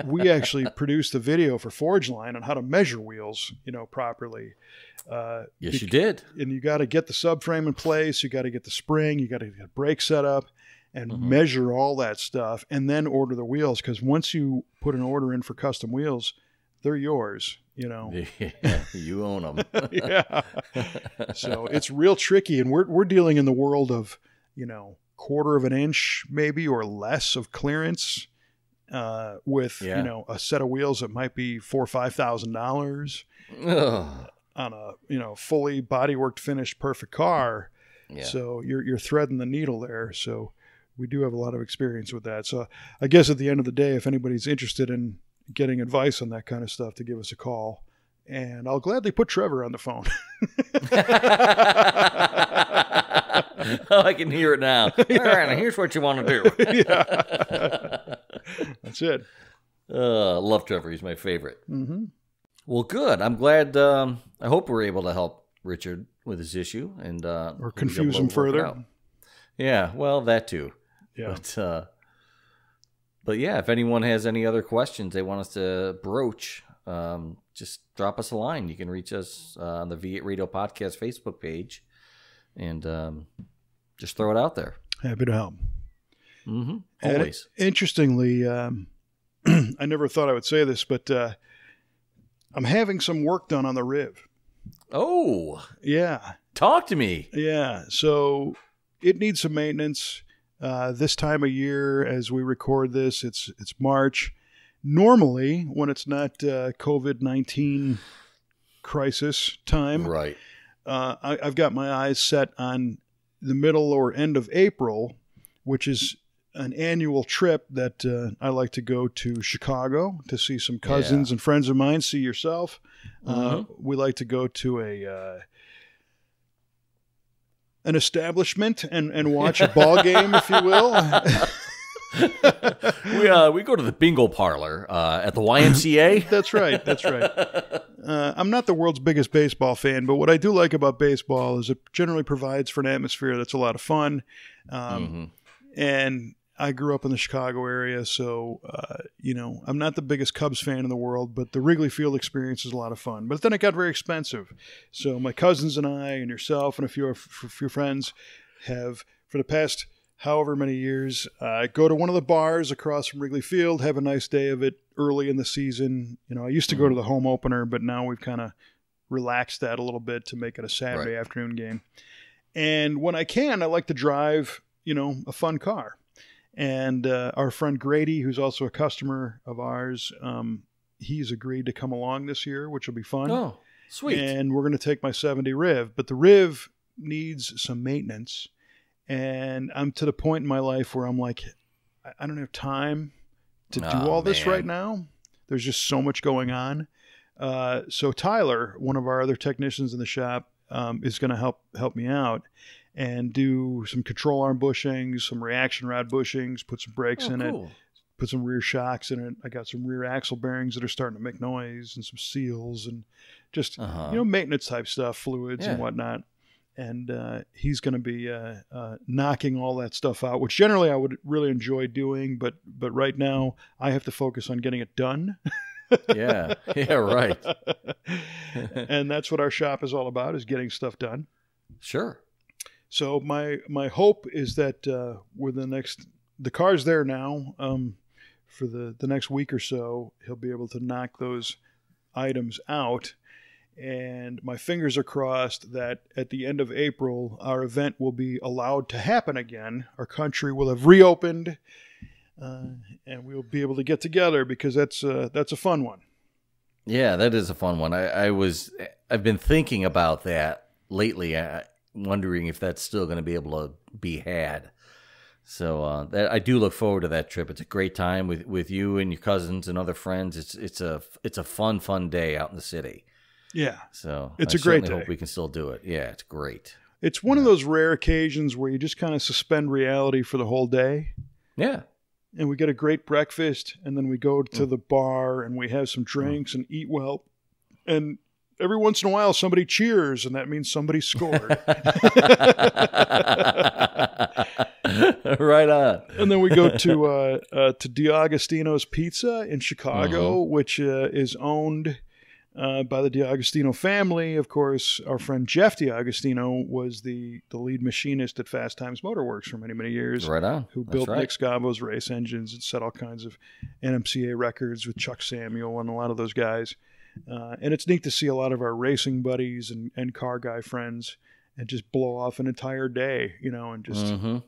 we actually produced a video for Forge Line on how to measure wheels, properly.
Yes, you did.
And you got to get the subframe in place. You got to get the spring. You got to get brake set up and measure all that stuff, and then order the wheels. Because once you put an order in for custom wheels, they're yours.
Yeah, you own them.
Yeah. So it's real tricky, and we're dealing in the world of 1/4 of an inch maybe or less of clearance. With a set of wheels that might be $4,000 or $5,000 on a fully bodyworked, finished, perfect car. Yeah. So you're threading the needle there. So we do have a lot of experience with that. So I guess at the end of the day, if anybody's interested in getting advice on that kind of stuff, to give us a call, and I'll gladly put Trevor on the phone.
Oh, I can hear it now. Yeah. All right, here's what you want to do.
Yeah. That's it.
Love Trevor. He's my favorite. Mm-hmm. Well, good. I'm glad. I hope we're able to help Richard with his issue and
or confuse him further.
Yeah, well, that too.
Yeah.
But yeah, if anyone has any other questions they want us to broach, just drop us a line. You can reach us on the V8 Radio Podcast Facebook page and just throw it out there.
Happy to help.
Mm-hmm. Always.
And interestingly, I never thought I would say this, but I'm having some work done on the Riv.
Oh.
Yeah.
Talk to me.
Yeah. So it needs some maintenance. This time of year, as we record this, it's March. Normally, when it's not COVID-19 crisis time,
right?
I've got my eyes set on the middle or end of April, which is an annual trip that I like to go to Chicago to see some cousins and friends of mine. See yourself. We like to go to an establishment and watch a ball game, if you will.
We go to the bingo parlor at the YMCA.
That's right. I'm not the world's biggest baseball fan, but what I do like about baseball is it generally provides for an atmosphere that's a lot of fun. And I grew up in the Chicago area, so, I'm not the biggest Cubs fan in the world, but the Wrigley Field experience is a lot of fun. But then it got very expensive. So my cousins and I and yourself and a few friends have, for the past however many years, go to one of the bars across from Wrigley Field, have a nice day of it early in the season. I used to go to the home opener, but now we've kind of relaxed that a little bit to make it a Saturday afternoon game. And when I can, I like to drive, a fun car. And our friend Grady, who's also a customer of ours, he's agreed to come along this year, which will be fun.
Oh, sweet.
And we're going to take my 70 Riv. But the Riv needs some maintenance. And I'm to the point in my life where I'm like, I don't have time to do all this right now. There's just so much going on. So Tyler, one of our other technicians in the shop, is going to help me out and do some control arm bushings, some reaction rod bushings, put some brakes in it, put some rear shocks in it. I got some rear axle bearings that are starting to make noise and some seals and just, maintenance type stuff, fluids and whatnot. And he's going to be knocking all that stuff out, which generally I would really enjoy doing. But right now I have to focus on getting it done.
Yeah, right.
And that's what our shop is all about, is getting stuff done.
Sure.
So my hope is that with the car's there now, for the next week or so, he'll be able to knock those items out. And my fingers are crossed that at the end of April, our event will be allowed to happen again. Our country will have reopened, and we'll be able to get together, because that's a fun one.
Yeah, that is a fun one. I've been thinking about that lately, wondering if that's still going to be able to be had. So I do look forward to that trip. It's a great time with you and your cousins and other friends. It's a fun day out in the city.
Yeah.
So
it's a great day.
I hope we can still do it. Yeah, it's great.
It's one of those rare occasions where you just kind of suspend reality for the whole day.
Yeah.
And we get a great breakfast, and then we go to the bar and we have some drinks and eat well. And every once in a while somebody cheers, and that means somebody scored.
Right on.
And then we go to D'Agostino's Pizza in Chicago, which is owned by the D'Agostino family. Of course, our friend Jeff D'Agostino was the lead machinist at Fast Times Motorworks for many, many years.
Right on.
Who built Nick Scavo's race engines and set all kinds of NMCA records with Chuck Samuel and a lot of those guys. And it's neat to see a lot of our racing buddies and car guy friends and just blow off an entire day, and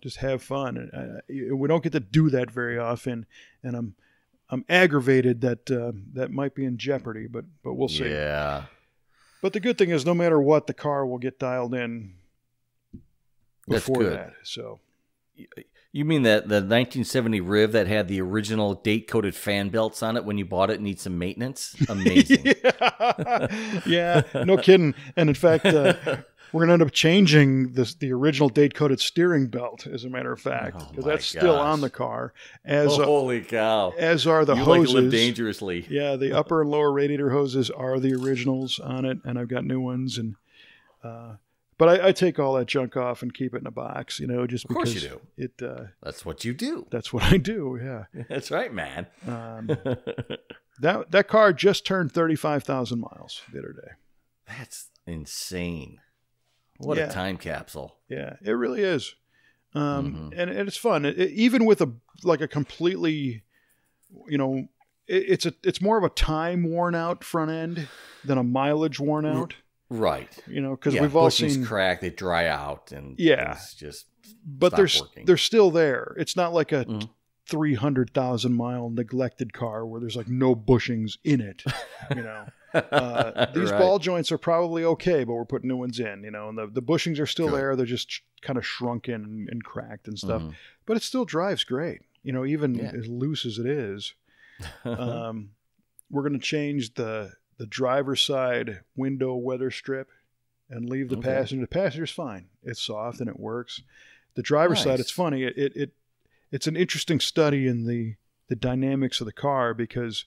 just have fun. And we don't get to do that very often, and I'm aggravated that that might be in jeopardy, but we'll see.
Yeah.
But the good thing is, no matter what, the car will get dialed in before that. So,
you mean that the 1970 Riv that had the original date-coated fan belts on it when you bought it needs some maintenance? Amazing.
Yeah, no kidding. And in fact, We're going to end up changing the original date-coated steering belt, as a matter of fact, because that's still on the car.
Holy cow!
As are the
you
hoses.
Like to live dangerously.
Yeah, the upper and lower radiator hoses are the originals on it, and I've got new ones. And but I take all that junk off and keep it in a box, just because. Of course you do.
That's what you do.
That's what I do. Yeah.
That's right, man.
That car just turned 35,000 miles the other day.
That's insane. What a time capsule.
Yeah, it really is. And it's fun. Even with a completely, it's more of a time worn out front end than a mileage worn out.
Right.
Because we've all seen
crack, they dry out, and
it's
just
but they're still there. It's not like a 300,000 mile neglected car where there's like no bushings in it. These ball joints are probably okay, but we're putting new ones in, and the bushings are still there. They're just kind of shrunken and cracked and stuff, but it still drives great, even as loose as it is. We're going to change the driver's side window weather strip and leave the passenger. The passenger's fine. It's soft and it works. The driver's side, it's funny. It's an interesting study in the dynamics of the car, because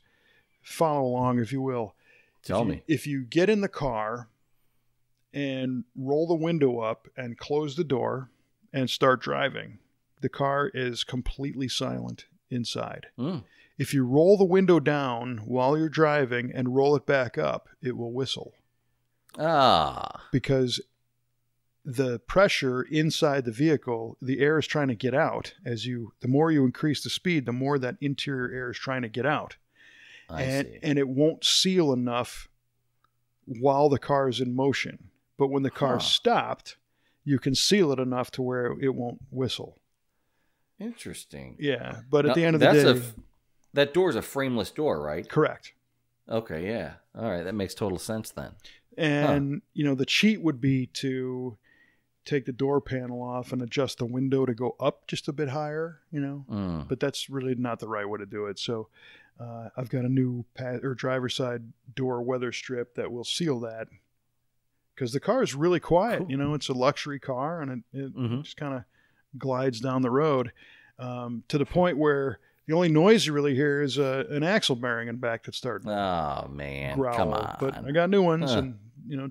follow along, if you will.
Tell me.
If you get in the car and roll the window up and close the door and start driving, the car is completely silent inside. If you roll the window down while you're driving and roll it back up, it will whistle. Because the pressure inside the vehicle, the air is trying to get out. The more you increase the speed, the more that interior air is trying to get out. And it won't seal enough while the car is in motion. But when the car's stopped, you can seal it enough to where it won't whistle.
Interesting.
Yeah, but at the end of the day...
that door is a frameless door, right?
Correct.
Okay, yeah. All right, that makes total sense then.
And, the cheat would be to take the door panel off and adjust the window to go up just a bit higher, But that's really not the right way to do it. So... I've got a new driver's side door weather strip that will seal that, because the car is really quiet. Cool. It's a luxury car, and it just kind of glides down the road to the point where the only noise you really hear is an axle bearing in back that's starting.
Oh man,
growl.
Come on!
But I got new ones, and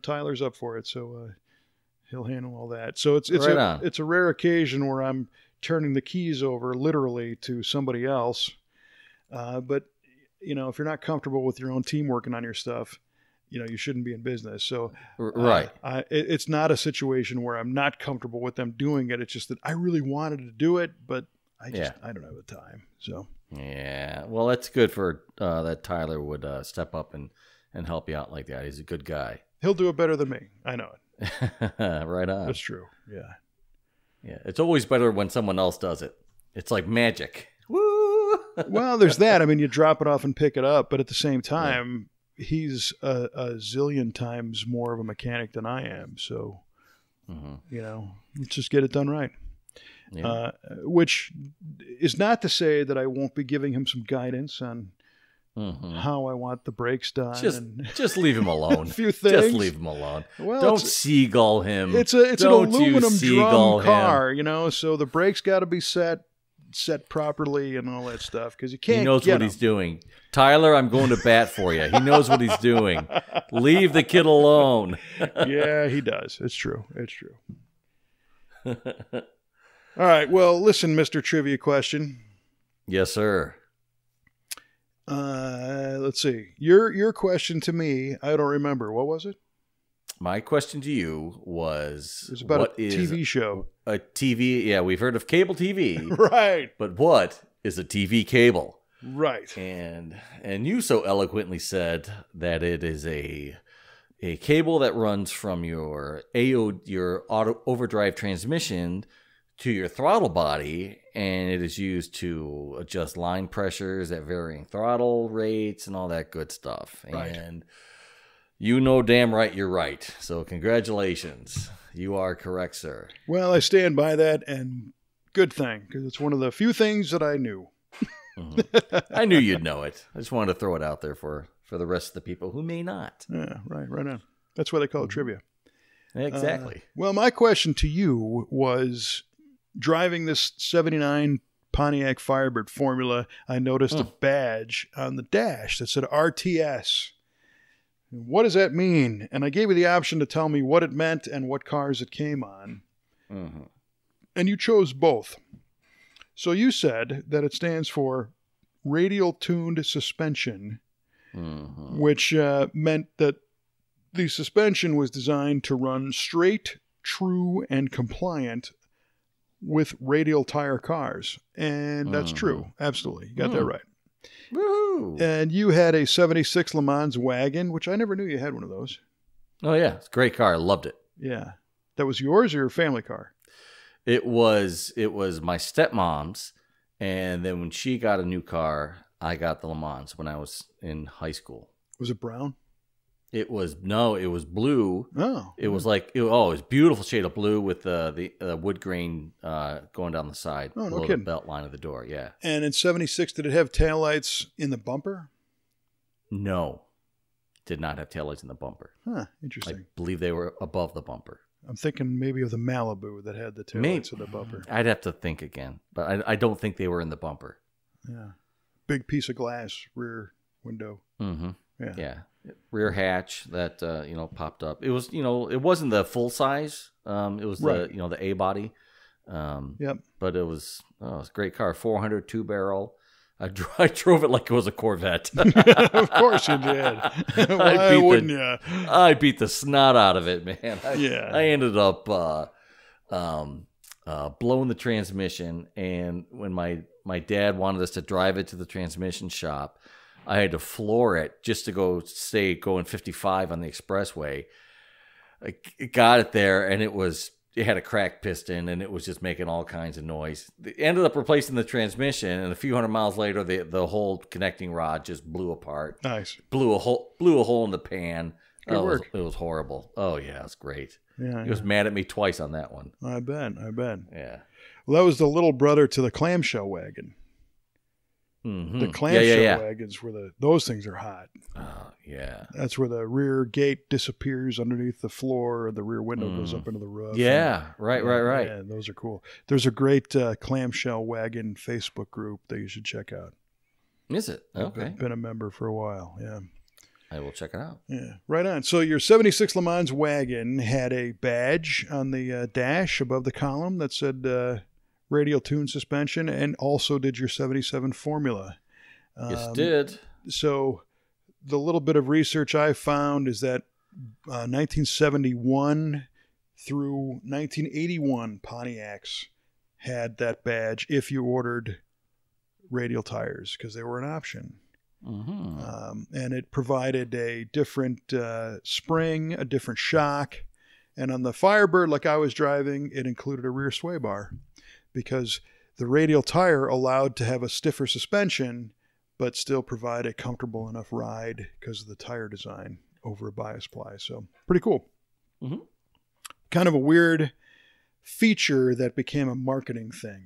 Tyler's up for it, so he'll handle all that. So it's a rare occasion where I'm turning the keys over literally to somebody else, but. If you're not comfortable with your own team working on your stuff, you shouldn't be in business. So,
right.
It's not a situation where I'm not comfortable with them doing it. It's just that I really wanted to do it, but I don't have the time. So,
yeah. Well, that's good for that Tyler would step up and help you out like that. He's a good guy.
He'll do it better than me. I know it.
Right on.
That's true. Yeah.
Yeah. It's always better when someone else does it. It's like magic.
Woo! Well, there's that. I mean, you drop it off and pick it up, but at the same time, he's a zillion times more of a mechanic than I am. So, let's just get it done right. Yeah. Which is not to say that I won't be giving him some guidance on how I want the brakes done.
Just leave him alone.
A few things.
Just leave him alone. Well, don't seagull him.
It's an aluminum drum car, so the brakes got to be set properly and all that stuff, because you can't.
He knows what he's doing. Tyler, I'm going to bat for you. He knows what he's doing. Leave the kid alone.
Yeah, he does. It's true. All right. Well, listen, Mr. Trivia Question.
Yes, sir.
Let's see. Your question to me, I don't remember. What was it?
My question to you was...
It was about a TV show.
A TV... Yeah, we've heard of cable TV.
Right.
But what is a TV cable?
Right.
And you so eloquently said that it is a cable that runs from your auto overdrive transmission to your throttle body, and it is used to adjust line pressures at varying throttle rates and all that good stuff.
Right.
And... you know damn right you're right. So congratulations. You are correct, sir.
Well, I stand by that, and good thing, because it's one of the few things that I knew.
I knew you'd know it. I just wanted to throw it out there for the rest of the people who may not.
Yeah, right on. That's why they call it trivia.
Exactly.
Well, my question to you was, driving this 79 Pontiac Firebird Formula, I noticed a badge on the dash that said RTS. What does that mean? And I gave you the option to tell me what it meant and what cars it came on.
Mm-hmm.
And you chose both. So you said that it stands for radial tuned suspension, which meant that the suspension was designed to run straight, true, and compliant with radial tire cars. And that's true. Absolutely. You got that right.
Woo!
And you had a 76 Le Mans wagon, which I never knew you had one of those.
Oh, yeah. It's a great car. I loved it.
Yeah. That was yours or your family car?
It was my stepmom's. And then when she got a new car, I got the Le Mans when I was in high school.
Was it brown?
It was blue.
Oh.
It was like, it was beautiful shade of blue with the wood grain going down the side.
Oh, no
below
kidding.
The belt line of the door, yeah.
And in 76, did it have taillights in the bumper?
No. Did not have taillights in the bumper.
Huh, interesting.
I believe they were above the bumper.
I'm thinking maybe of the Malibu that had the taillights in the bumper.
I'd have to think again, but I don't think they were in the bumper.
Yeah. Big piece of glass, rear window.
Mm-hmm.
Yeah.
Rear hatch that popped up. It was it wasn't the full size. It was
right.
the A body.
Yep.
But it was a great car. 400 2-barrel. I drove it like it was a Corvette.
Of course you did. Why wouldn't you?
I beat the snot out of it, man. I ended up blowing the transmission, and when my dad wanted us to drive it to the transmission shop, I had to floor it just to going 55 on the expressway. I got it there, and it had a cracked piston, and it was just making all kinds of noise. They ended up replacing the transmission, and a few hundred miles later, the whole connecting rod just blew apart.
Nice.
Blew a hole in the pan.
Good work.
It was horrible. Oh yeah, it's great.
Yeah.
He was mad at me twice on that one.
I bet.
Yeah.
Well, that was the little brother to the clamshell wagon.
Mm-hmm.
The clamshell wagons those things are hot.
Oh, yeah.
That's where the rear gate disappears underneath the floor, and the rear window goes up into the roof.
Yeah, right.
Yeah, those are cool. There's a great clamshell wagon Facebook group that you should check out.
Is it? Okay.
I've been a member for a while, yeah.
I will check it out.
Yeah, right on. So your 76 Le Mans wagon had a badge on the dash above the column that said radial tuned suspension, and also did your 77 Formula.
Yes, it did.
So the little bit of research I found is that 1971 through 1981 Pontiacs had that badge if you ordered radial tires, because they were an option.
Mm-hmm.
And it provided a different spring, a different shock. And on the Firebird, like I was driving, it included a rear sway bar, because the radial tire allowed to have a stiffer suspension, but still provide a comfortable enough ride because of the tire design over a bias ply. So pretty cool.
Mm-hmm.
Kind of a weird feature that became a marketing thing.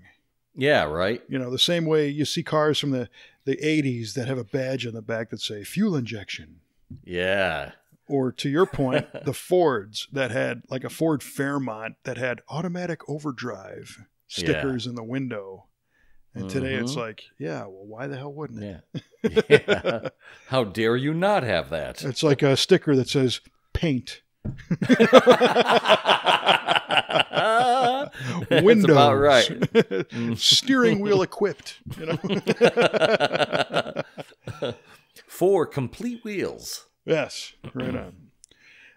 Yeah, right.
The same way you see cars from the 80s that have a badge on the back that say fuel injection.
Yeah.
Or to your point, the Fords that had, like a Ford Fairmont that had automatic overdrive stickers in the window. And today it's like, yeah, well, why the hell wouldn't it?
Yeah. How dare you not have that?
It's like a sticker that says paint. Windows.
That's about right.
Steering wheel equipped.
4 complete wheels.
Yes, right on.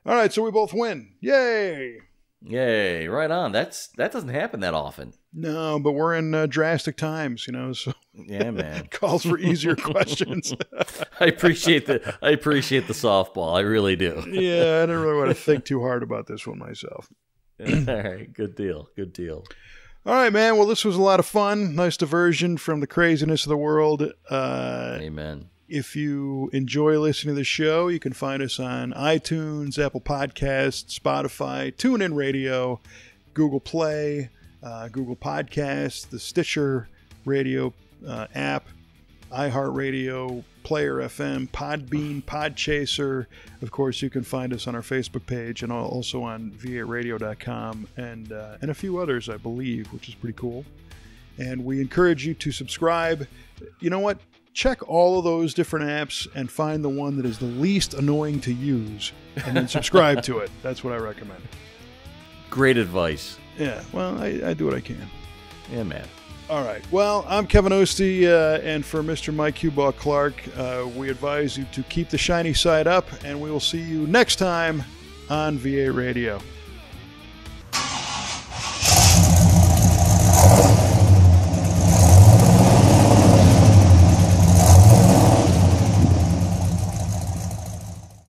All right, so we both win. Yay!
Yay! Right on. That doesn't happen that often.
No, but we're in drastic times, so
yeah, man.
Calls for easier questions.
I appreciate the softball. I really do.
Yeah, I don't really want to think too hard about this one myself.
All right, good deal.
All right, man. Well, this was a lot of fun. Nice diversion from the craziness of the world.
Amen.
If you enjoy listening to the show, you can find us on iTunes, Apple Podcasts, Spotify, TuneIn Radio, Google Play, Google Podcasts, the Stitcher Radio app, iHeartRadio, Player FM, Podbean, Podchaser. Of course, you can find us on our Facebook page and also on varadio.com and a few others, I believe, which is pretty cool. And we encourage you to subscribe. You know what? Check all of those different apps and find the one that is the least annoying to use and then subscribe to it. That's what I recommend.
Great advice.
Yeah, well, I do what I can.
Yeah, man.
All right. Well, I'm Kevin Ostie, and for Mr. Mike Cubaugh Clark, we advise you to keep the shiny side up, and we will see you next time on VA Radio.